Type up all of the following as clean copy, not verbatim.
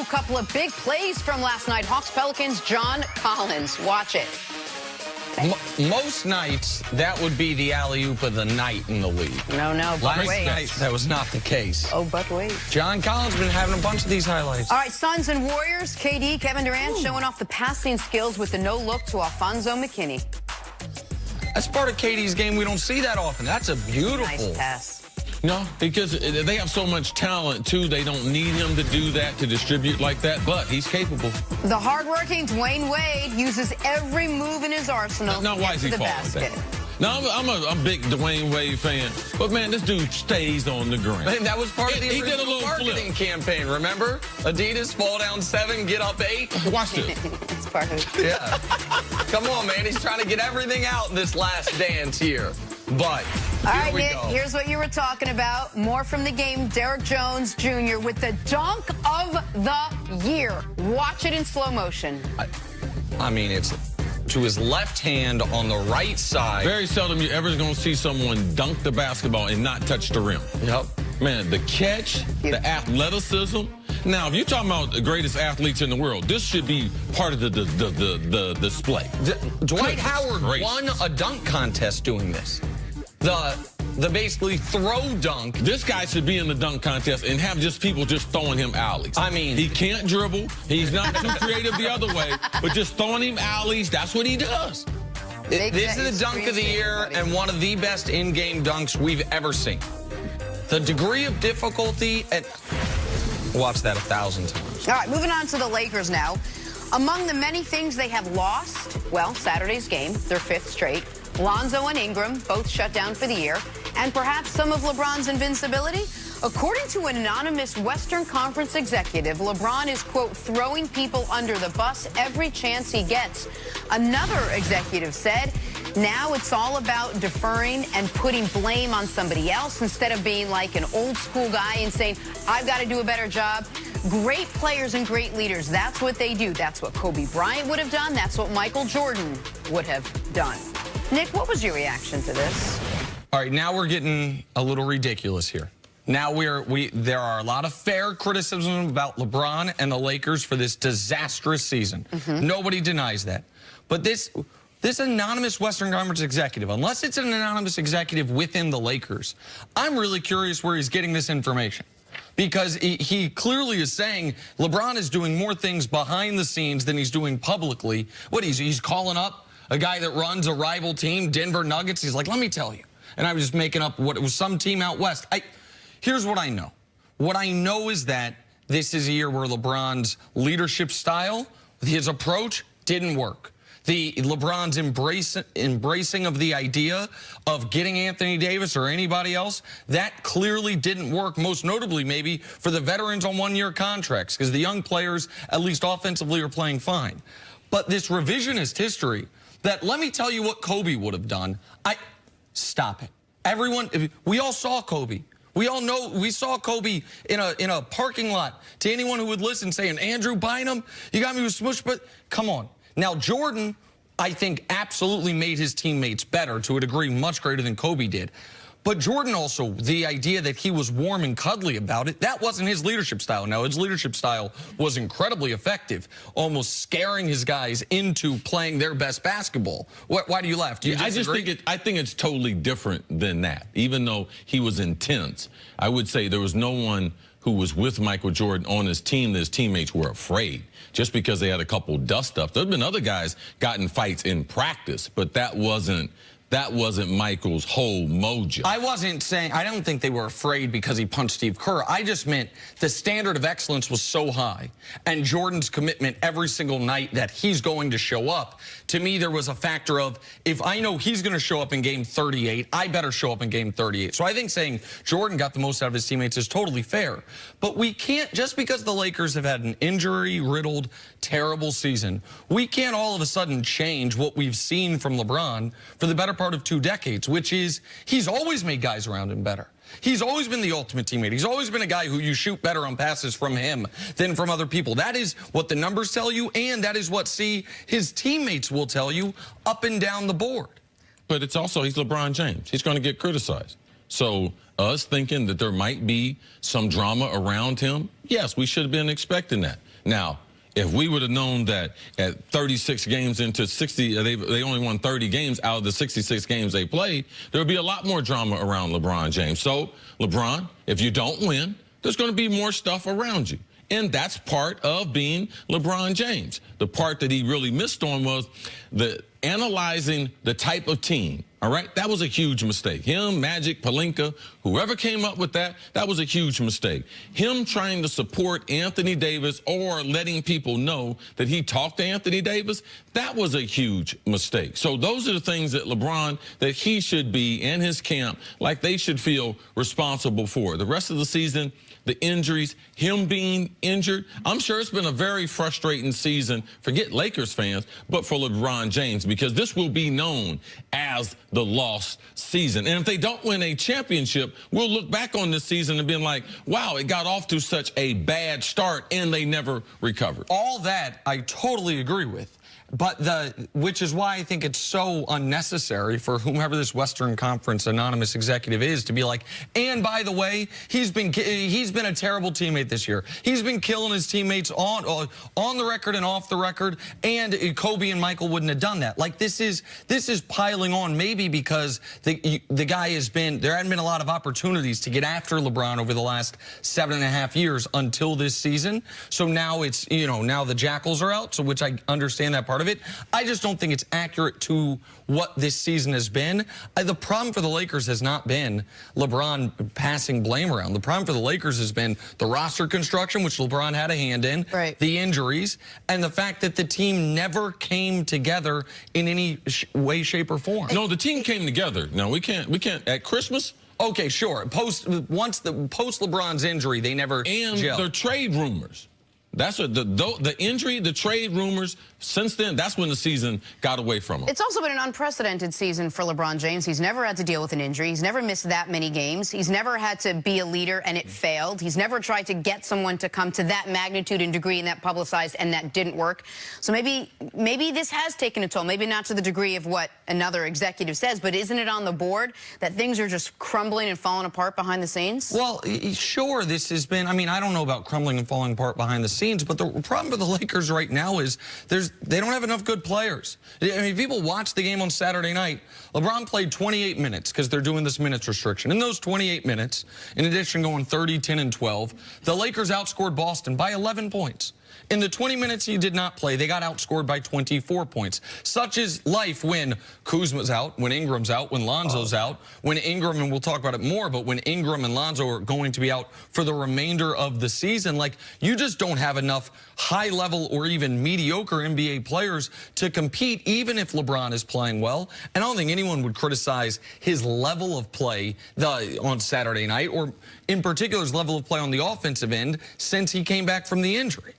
couple of big plays from last night. Hawks Pelicans, John Collins. Watch it. Most nights, that would be the alley-oop of the night in the league. No, but Last wait. night, that was not the case. Oh, but wait. John Collins been having a bunch of these highlights. All right, Suns and Warriors. KD, Kevin Durant showing off the passing skills with the no-look to Alfonso McKinney. That's part of KD's game we don't see that often. That's a beautiful. Nice pass. No, because they have so much talent, too. They don't need him to do that, to distribute like that, but he's capable. The hardworking Dwayne Wade uses every move in his arsenal Now, to why get is to he the falling basket. down? Now, I'm a big Dwayne Wade fan, but, man, this dude stays on the ground. Man, that was part of the He did a original little marketing campaign, remember? Adidas, fall down 7, get up 8. Watch this. It's part of it. Yeah. Come on, man. He's trying to get everything out in this last dance here. But All here right, we Nick, go. here's what you were talking about. More from the game. Derrick Jones Jr. with the dunk of the year. Watch it in slow motion. I mean, it's to his left hand on the right side. Very seldom you ever going to see someone dunk the basketball and not touch the rim. Yep. Man, the catch, the athleticism. Now, if you're talking about the greatest athletes in the world, this should be part of the display. Dwight Howard gracious. won a dunk contest doing this. The basically throw dunk. This guy should be in the dunk contest and have just people just throwing him alleys. I mean, he can't dribble. He's not too creative the other way, but just throwing him alleys, that's what he does. This is the dunk of the year and one of the best in-game dunks we've ever seen. The degree of difficulty, and watch that 1,000 times. All right, moving on to the Lakers now. Among the many things they have lost, well, Saturday's game, their 5th straight. Lonzo and Ingram both shut down for the year. And perhaps some of LeBron's invincibility? According to an anonymous Western Conference executive, LeBron is, quote, throwing people under the bus every chance he gets. Another executive said, now it's all about deferring and putting blame on somebody else instead of being like an old school guy and saying, I've got to do a better job. Great players and great leaders, that's what they do. That's what Kobe Bryant would have done. That's what Michael Jordan would have done. Nick, what was your reaction to this? All right, now we're getting a little ridiculous here. Now there are a lot of fair criticism about LeBron and the Lakers for this disastrous season. Nobody denies that. But this anonymous Western Conference executive, unless it's an anonymous executive within the Lakers, I'm really curious where he's getting this information. Because he clearly is saying LeBron is doing more things behind the scenes than he's doing publicly. What, he's calling up a guy that runs a rival team, Denver Nuggets. He's like, let me tell you. And I was just making up what it was, some team out west. Here's what I know. What I know is that this is a year where LeBron's leadership style, his approach, didn't work. LeBron's embracing of the idea of getting Anthony Davis or anybody else, that clearly didn't work, most notably maybe for the veterans on one-year contracts, because the young players, at least offensively, are playing fine. But this revisionist history that, let me tell you what Kobe would have done. Stop it. Everyone, we all saw Kobe. We all know, we saw Kobe in a parking lot. To anyone who would listen, saying, Andrew Bynum, you got me with smush, but come on. Now, Jordan, I think, absolutely made his teammates better to a degree much greater than Kobe did. But Jordan also, the idea that he was warm and cuddly about it, that wasn't his leadership style. Now, his leadership style was incredibly effective, almost scaring his guys into playing their best basketball. Why do you laugh? Do you I think it's totally different than that. Even though he was intense, I would say there was no one who was with Michael Jordan on his team that his teammates were afraid just because they had a couple dust-ups. There have been other guys got in fights in practice, but that wasn't Michael's whole mojo. I wasn't saying, I don't think they were afraid because he punched Steve Kerr. I just meant the standard of excellence was so high, and Jordan's commitment every single night that he's going to show up. To me, there was a factor of, if I know he's going to show up in game 38, I better show up in game 38. So I think saying Jordan got the most out of his teammates is totally fair. But we can't, just because the Lakers have had an injury-riddled, terrible season, we can't all of a sudden change what we've seen from LeBron for the better part of 2 decades, which is he's always made guys around him better. He's always been the ultimate teammate. He's always been a guy who you shoot better on passes from him than from other people. That is what the numbers tell you, and that is what, his teammates will tell you up and down the board. But it's also, he's LeBron James. He's going to get criticized. So us thinking that there might be some drama around him, yes, we should have been expecting that. Now, if we would have known that at 36 games into 60, they only won 30 games out of the 66 games they played, there would be a lot more drama around LeBron James. So, LeBron, if you don't win, there's going to be more stuff around you. And that's part of being LeBron James. The part that he really missed on was analyzing the type of team. All right, that was a huge mistake. Him, Magic, Pelinka, whoever came up with that was a huge mistake. Him trying to support Anthony Davis or letting people know that he talked to Anthony Davis, that was a huge mistake. So those are the things that LeBron, that he should be, and his camp, like they should feel responsible for. The rest of the season, the injuries, him being injured, I'm sure it's been a very frustrating season, forget Lakers fans, but for LeBron James, because this will be known as the lost season. And if they don't win a championship, we'll look back on this season and be like, wow, it got off to such a bad start and they never recovered. All that I totally agree with. But which is why I think it's so unnecessary for whomever this Western Conference anonymous executive is to be like, and by the way, he's been a terrible teammate this year. He's been killing his teammates on the record and off the record, and Kobe and Michael wouldn't have done that. Like this is piling on, maybe because the guy there hadn't been a lot of opportunities to get after LeBron over the last 7.5 years until this season. So now it's, now the Jackals are out, so which I understand that part of it. I just don't think it's accurate to what this season has been. The problem for the Lakers has not been LeBron passing blame around. The problem for the Lakers has been the roster construction, which LeBron had a hand in, right, the injuries, and the fact that the team never came together in any way, shape, or form. No, the team came together. No, we can't at Christmas. Okay, sure. Post LeBron's injury, they never gelled. Their trade rumors. That's the injury, the trade rumors, since then, that's when the season got away from him. It's also been an unprecedented season for LeBron James. He's never had to deal with an injury. He's never missed that many games. He's never had to be a leader and it failed. He's never tried to get someone to come to that magnitude and degree and that publicized, and that didn't work. So maybe this has taken a toll. Maybe not to the degree of what another executive says, but isn't it on the board that things are just crumbling and falling apart behind the scenes? Well, sure, this has been, I don't know about crumbling and falling apart behind the scenes, but the problem for the Lakers right now is they don't have enough good players. People watch the game on Saturday night. LeBron played 28 minutes because they're doing this minutes restriction. In those 28 minutes, in addition going 30, 10, and 12, the Lakers outscored Boston by 11 points. In the 20 minutes he did not play, they got outscored by 24 points. Such is life when Kuzma's out, when Ingram's out, when Lonzo's out, when Ingram, and we'll talk about it more, but when Ingram and Lonzo are going to be out for the remainder of the season, like, you just don't have enough high-level or even mediocre NBA players to compete, even if LeBron is playing well. And I don't think anyone would criticize his level of play on Saturday night, or in particular his level of play on the offensive end since he came back from the injury.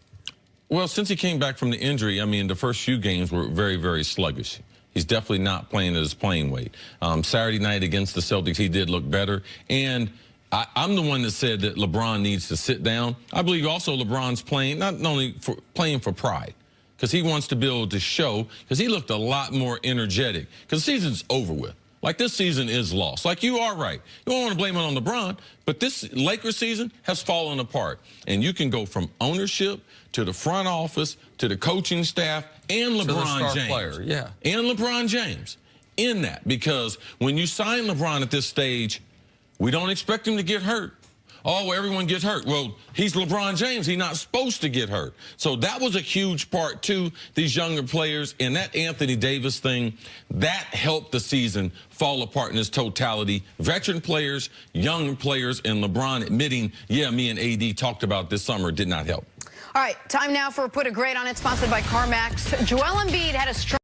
Well, since he came back from the injury, the first few games were very, very sluggish. He's definitely not playing at his playing weight. Saturday night against the Celtics, he did look better. And I'm the one that said that LeBron needs to sit down. I believe also LeBron's playing, not only playing for pride, because he wants to be able to show, because he looked a lot more energetic, because the season's over with. Like, this season is lost. Like, you are right. You don't want to blame it on LeBron, but this Lakers season has fallen apart. And you can go from ownership to the front office to the coaching staff and LeBron James. Player, yeah. And LeBron James in that. Because when you sign LeBron at this stage, we don't expect him to get hurt. Oh, everyone gets hurt. Well, he's LeBron James. He's not supposed to get hurt. So that was a huge part, too, these younger players. And that Anthony Davis thing, that helped the season fall apart in its totality. Veteran players, young players, and LeBron admitting, yeah, me and AD talked about this summer, did not help. All right, time now for Put a Grade on It, sponsored by CarMax. Joel Embiid had a strong